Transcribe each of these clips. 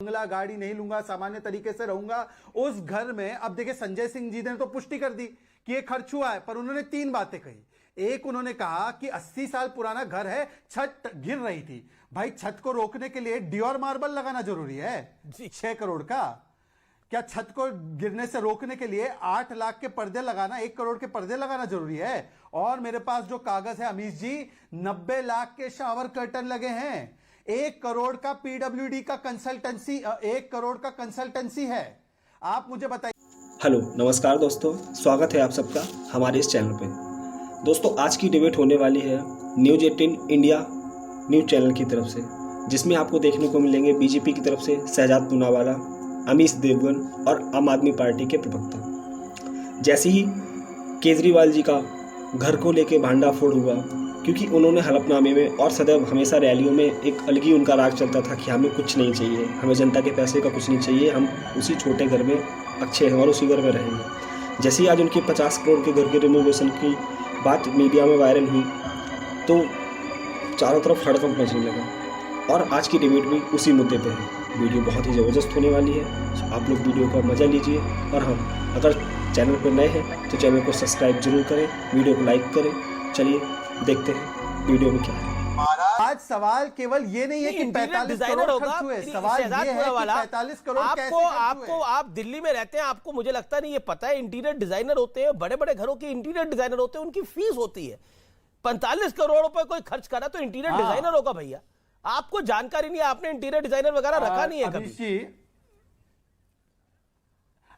बंगला गाड़ी नहीं लूंगा, सामान्य तरीके से रहूंगा। उस घर में अब देखिए संजय सिंह जी ने तो पुष्टि कर दी कि ये खर्च हुआ है, पर उन्होंने 3 बातें कही। एक, उन्होंने कहा कि 80 साल पुराना घर है, छत गिर रही थी। भाई छत को रोकने के लिए डियोर मार्बल लगाना जरूरी है 6 करोड़ का? क्या छत को गिरने से रोकने के लिए 8 लाख के पर्दे लगाना, 1 करोड़ के पर्दे लगाना जरूरी है? और मेरे पास जो कागज है अमीश जी, 90 लाख के शावर कर्टन लगे हैं। 1 करोड़ का पीडब्ल्यूडी का कंसल्टेंसी, 1 करोड़ का कंसल्टेंसी है। आप मुझे बताइए। हेलो नमस्कार दोस्तों, स्वागत है आप सबका हमारे इस चैनल पे। दोस्तों आज की डिबेट होने वाली है न्यूज़ 18 इंडिया न्यूज़ चैनल की तरफ से, जिसमें आपको देखने को मिलेंगे बीजेपी की तरफ से शहजाद पूनावाला, अमीश देवगन और आम आदमी पार्टी के प्रवक्ता। जैसे ही केजरीवाल जी का घर को लेके भांडाफोड़ हुआ, क्योंकि उन्होंने हलफनामे में और सदैव हमेशा रैलियों में एक अलग ही उनका राग चलता था कि हमें कुछ नहीं चाहिए, हमें जनता के पैसे का कुछ नहीं चाहिए, हम उसी छोटे घर में अच्छे हैं और उसी घर में रहेंगे। जैसे ही आज उनके 50 करोड़ के घर के रिनोवेशन की बात मीडिया में वायरल हुई तो चारों तरफ हड़कंप मचने लगा, और आज की डिबेट भी उसी मुद्दे पर है। वीडियो बहुत ही ज़बरदस्त होने वाली है, तो आप लोग वीडियो का मज़ा लीजिए। और हम अगर चैनल पर नए हैं तो चैनल को सब्सक्राइब जरूर करें, वीडियो को लाइक करें। चलिए देखते हैं वीडियो में क्या है। आज सवाल केवल ये नहीं है कि 45 करोड़ खर्च हुए, सवाल ये है कि 45 करोड़ कैसे खर्च हुए। आप दिल्ली में रहते हैं, आपको मुझे लगता नहीं ये पता है, इंटीरियर डिजाइनर होते हैं, बड़े बड़े घरों के इंटीरियर डिजाइनर होते हैं, उनकी फीस होती है। 45 करोड़ रुपए कोई खर्च करा तो इंटीरियर डिजाइनर होगा भैया। आपको जानकारी नहीं है, आपने इंटीरियर डिजाइनर वगैरह रखा नहीं है कभी।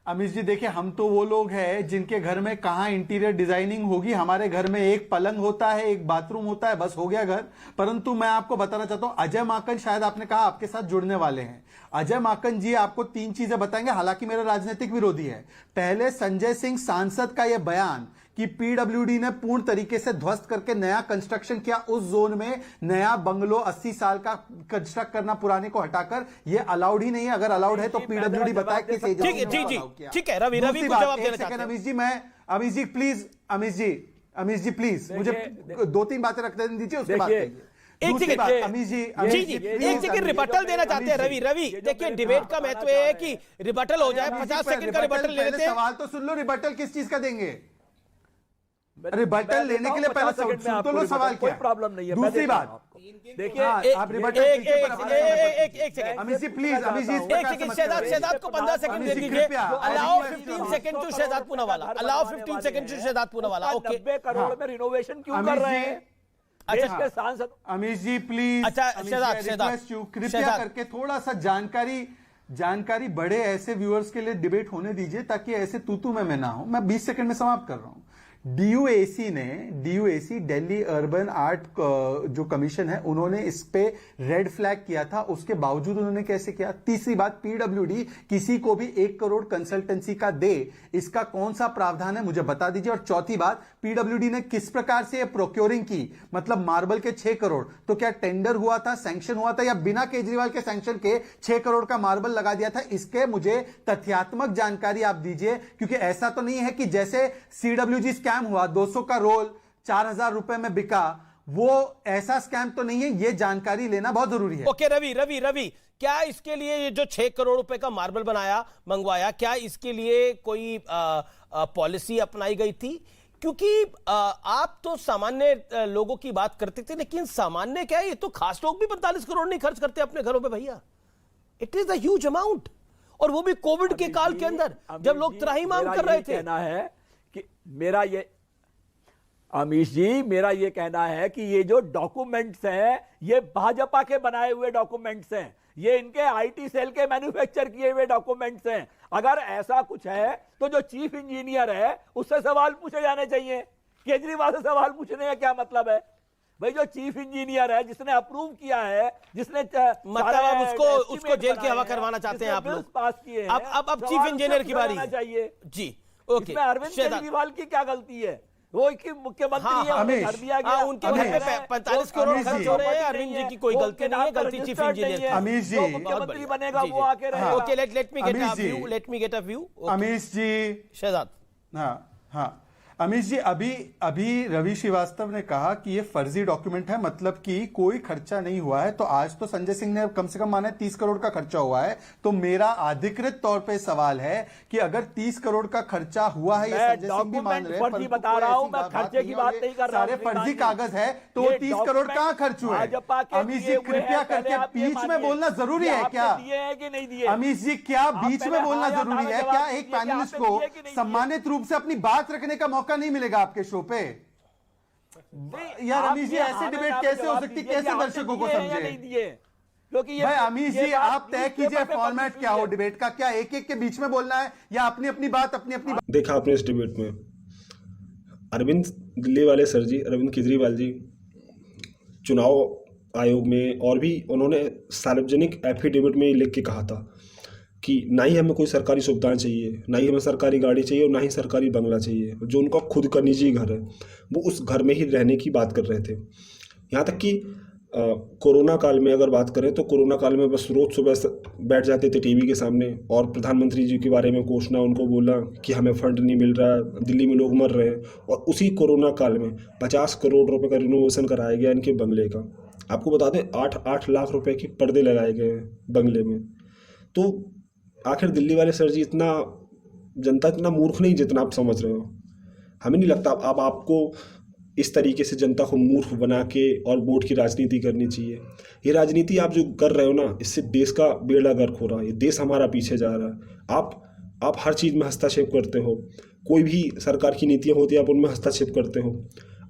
अमीश जी देखिए, हम तो वो लोग हैं जिनके घर में कहां इंटीरियर डिजाइनिंग होगी। हमारे घर में एक पलंग होता है, एक बाथरूम होता है, बस हो गया घर। परंतु मैं आपको बताना चाहता हूं, अजय माकन शायद आपने कहा आपके साथ जुड़ने वाले हैं। अजय माकन जी आपको 3 चीजें बताएंगे, हालांकि मेरा राजनीतिक विरोधी है। पहले, संजय सिंह सांसद का यह बयान कि पीडब्ल्यूडी ने पूर्ण तरीके से ध्वस्त करके नया कंस्ट्रक्शन किया, उस जोन में नया बंगलो 80 साल का कंस्ट्रक्ट करना पुराने को हटाकर, यह अलाउड ही नहीं है। अगर अलाउड है तो पीडब्ल्यूडी बताए किस एजेंसी ने। ठीक है रवि को जवाब देना चाहते हैं। अमीश जी प्लीज, अमीश जी प्लीज मुझे 2-3 बातें रख दीजिए, उसके बाद एक सेकंड रिबटल देना चाहते हैं रवि। देखिए डिबेट का महत्व है कि रिबटल हो जाए, 50 सेकंड का रिबटल ले लेते हैं। सवाल तो सुन लो, रिबटल किस चीज का देंगे? रिबटल लेने के लिए पहले सुन तो लो सवाल क्या। कोई प्रॉब्लम नहीं है। दूसरी बात देखिए, आप रिबटल एक सेकंड अमीश जी प्लीज, अमीश जी एक सेकंड, शहजाद को 15 सेकंड दे दीजिए। Allow 15 second to Shehzad Poonawalla, allow 15 second to Shehzad Poonawalla. Okay, 90 crore में रिनोवेशन क्यों कर रहे हैं? अच्छा के सांसद अमीश जी प्लीज, अच्छा शहजाद कृपया करके थोड़ा सा जानकारी बड़े ऐसे व्यूअर्स के लिए डिबेट होने दीजिए, ताकि ऐसे तूतू में मैं ना हूं। मैं 20 सेकंड में समाप्त कर रहा हूं। डीयूएसी दिल्ली अर्बन आर्ट जो कमीशन है, उन्होंने इस पे रेड फ्लैग किया था, उसके बावजूद उन्होंने कैसे किया? तीसरी बात, पीडब्ल्यूडी किसी को भी 1 करोड़ कंसल्टेंसी का दे, इसका कौन सा प्रावधान है मुझे बता दीजिए। और चौथी बात, पीडब्ल्यूडी ने किस प्रकार से प्रोक्योरिंग की, मतलब मार्बल के 6 करोड़, तो क्या टेंडर हुआ था, सैंक्शन हुआ था, या बिना केजरीवाल के सैंक्शन के 6 करोड़ का मार्बल लगा दिया था? इसके मुझे तथ्यात्मक जानकारी आप दीजिए, क्योंकि ऐसा तो नहीं है कि जैसे सीडब्ल्यूजी स्कैम हुआ, 200 का रोल 4000 रुपए में बिका, वो ऐसा स्कैम तो नहीं है। ये जानकारी लेना बहुत जरूरी है। ओके रवि, क्या इसके लिए ये जो 6 करोड़ रुपए का मार्बल मंगवाया, क्या इसके लिए कोई पॉलिसी अपनाई गई थी? क्योंकि आप तो सामान्य लोगों की बात करते थे, लेकिन सामान्य क्या है, ये तो खास लोग भी 45 करोड़ नहीं खर्च करते अपने घरों पे भैया। It is a huge amount, और वो भी कोविड के काल के अंदर, जब लोग त्राही मांग कर रहे थे। कहना है कि अमीश जी, मेरा ये कहना है कि ये जो डॉक्यूमेंट्स हैं, ये भाजपा के बनाए हुए डॉक्यूमेंट्स हैं, ये इनके आईटी सेल के मैन्युफैक्चर किए हुए डॉक्यूमेंट्स हैं। अगर ऐसा कुछ है तो जो चीफ इंजीनियर है उससे सवाल पूछे जाने चाहिए। केजरीवाल से सवाल पूछने का क्या मतलब है? भाई जो चीफ इंजीनियर है, जिसने अप्रूव किया है, जिसने मतलब उसको जेल की हवा करवाना चाहते हैं आप लोग, पास किए हैं। अब चीफ इंजीनियर की बारी चाहिए जी। ओके, अरविंद केजरीवाल की क्या गलती है? वो मुख्यमंत्री है, घर दिया गया, उनके घर पे 45 करोड़ खर्च हो रहे हैं। अरविंद जी की कोई गलती नहीं है, गलती चीफ इंजीनियर की। अमीश जी मुख्यमंत्री बनेगा वो आके रहेगा। Okay, let me get a view. Amish ji, Shehzad, हाँ, अमीश जी, अभी रवि श्रीवास्तव ने कहा कि ये फर्जी डॉक्यूमेंट है, मतलब कि कोई खर्चा नहीं हुआ है। तो आज तो संजय सिंह ने कम से कम माना है 30 करोड़ का खर्चा हुआ है। तो मेरा अधिकृत तौर पे सवाल है कि अगर 30 करोड़ का खर्चा हुआ है, ये संजय सिंह भी मान रहे हैं, बता रहा हूं, मैं खर्चे की बात नहीं कर रहा हूं। सारे फर्जी कागज है, तो 30 करोड़ कहाँ खर्च हुए? अमीश जी, कृपया करके बीच में बोलना जरूरी है क्या? कि नहीं दिए? अमीश जी, क्या बीच में बोलना जरूरी है क्या? एक पैनलिस्ट को सम्मानित रूप से अपनी बात रखने का मौका नहीं मिलेगा आपके शो पे? यार अमीश जी, ऐसे डिबेट कैसे हो सकती, कैसे दर्शकों को समझे? क्योंकि भाई अमीश जी, आप तय कीजिए फॉर्मेट क्या हो डिबेट का। क्या एक एक के बीच में बोलना है या अपनी अपनी बात देखा आपने इस डिबेट में अरविंद दिल्ली वाले सर जी, अरविंद केजरीवाल जी, चुनाव आयोग में और भी उन्होंने सार्वजनिक एफिडेविट में लिख के कहा था कि ना ही हमें कोई सरकारी सुविधाएं चाहिए, ना ही हमें सरकारी गाड़ी चाहिए और ना ही सरकारी बंगला चाहिए। जो उनका खुद का निजी घर है, वो उस घर में ही रहने की बात कर रहे थे। यहाँ तक कि कोरोना काल में अगर बात करें तो कोरोना काल में बस रोज़ सुबह बैठ जाते थे टीवी के सामने और प्रधानमंत्री जी के बारे में घोषणा, उनको बोला कि हमें फंड नहीं मिल रहा है, दिल्ली में लोग मर रहे हैं। और उसी कोरोना काल में 50 करोड़ रुपए का रिनोवेशन कराया गया इनके बंगले का। आपको बता दें 8 लाख रुपए के पर्दे लगाए गए हैं बंगले में। तो आखिर दिल्ली वाले सर जी, इतना जनता इतना मूर्ख नहीं जितना आप समझ रहे हो। हमें नहीं लगता अब आपको इस तरीके से जनता को मूर्ख बना के और वोट की राजनीति करनी चाहिए। ये राजनीति आप जो कर रहे हो ना, इससे देश का बेड़ा गर्क हो रहा है, ये देश हमारा पीछे जा रहा है। आप हर चीज़ में हस्तक्षेप करते हो, कोई भी सरकार की नीतियाँ होती है आप उनमें हस्तक्षेप करते हो।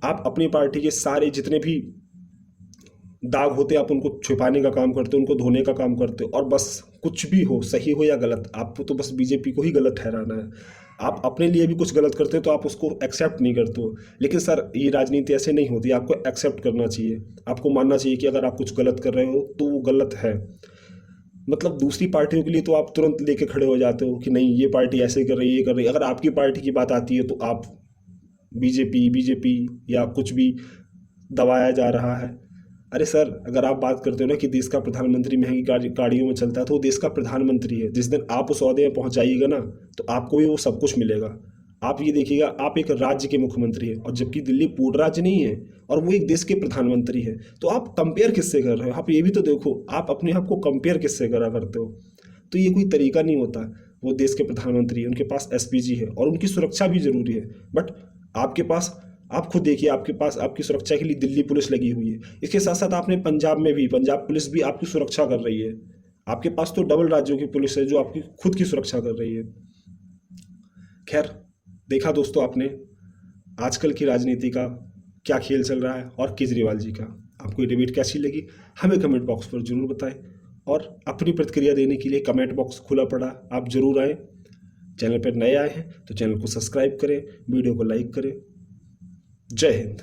आप अपनी पार्टी के सारे जितने भी दाग होते हैं आप उनको छुपाने का काम करते हो, उनको धोने का काम करते हो। और बस कुछ भी हो, सही हो या गलत, आपको तो बस बीजेपी को ही गलत ठहराना है। आप अपने लिए भी कुछ गलत करते हो तो आप उसको एक्सेप्ट नहीं करते हो। लेकिन सर, ये राजनीति ऐसे नहीं होती, आपको एक्सेप्ट करना चाहिए, आपको मानना चाहिए कि अगर आप कुछ गलत कर रहे हो तो वो गलत है। मतलब दूसरी पार्टियों के लिए तो आप तुरंत लेके खड़े हो जाते हो कि नहीं ये पार्टी ऐसे कर रही है, ये कर रही है। अगर आपकी पार्टी की बात आती है तो आप बीजेपी या कुछ भी दबाया जा रहा है। अरे सर, अगर आप बात करते हो ना कि देश का प्रधानमंत्री महंगी गाड़ियों में चलता है, तो वो देश का प्रधानमंत्री है। जिस दिन आप उस ओहदे में पहुंच जाइएगा ना, तो आपको भी वो सब कुछ मिलेगा। आप ये देखिएगा, आप एक राज्य के मुख्यमंत्री हैं, और जबकि दिल्ली पूर्ण राज्य नहीं है और वो एक देश के प्रधानमंत्री है। तो आप कंपेयर किससे कर रहे हो? आप ये भी तो देखो, आप अपने आप को कंपेयर किससे करा करते हो? तो ये कोई तरीका नहीं होता। वो देश के प्रधानमंत्री है, उनके पास एसपीजी है और उनकी सुरक्षा भी जरूरी है। बट आपके पास, आप खुद देखिए, आपके पास आपकी सुरक्षा के लिए दिल्ली पुलिस लगी हुई है। इसके साथ साथ आपने पंजाब में भी, पंजाब पुलिस भी आपकी सुरक्षा कर रही है। आपके पास तो डबल राज्यों की पुलिस है जो आपकी खुद की सुरक्षा कर रही है। खैर, देखा दोस्तों आपने आजकल की राजनीति का क्या खेल चल रहा है और केजरीवाल जी का। आपको ये डिबेट कैसी लगी हमें कमेंट बॉक्स पर जरूर बताएं, और अपनी प्रतिक्रिया देने के लिए कमेंट बॉक्स खुला पड़ा, आप जरूर आएँ। चैनल पर नए आए हैं तो चैनल को सब्सक्राइब करें, वीडियो को लाइक करें। जय हिंद।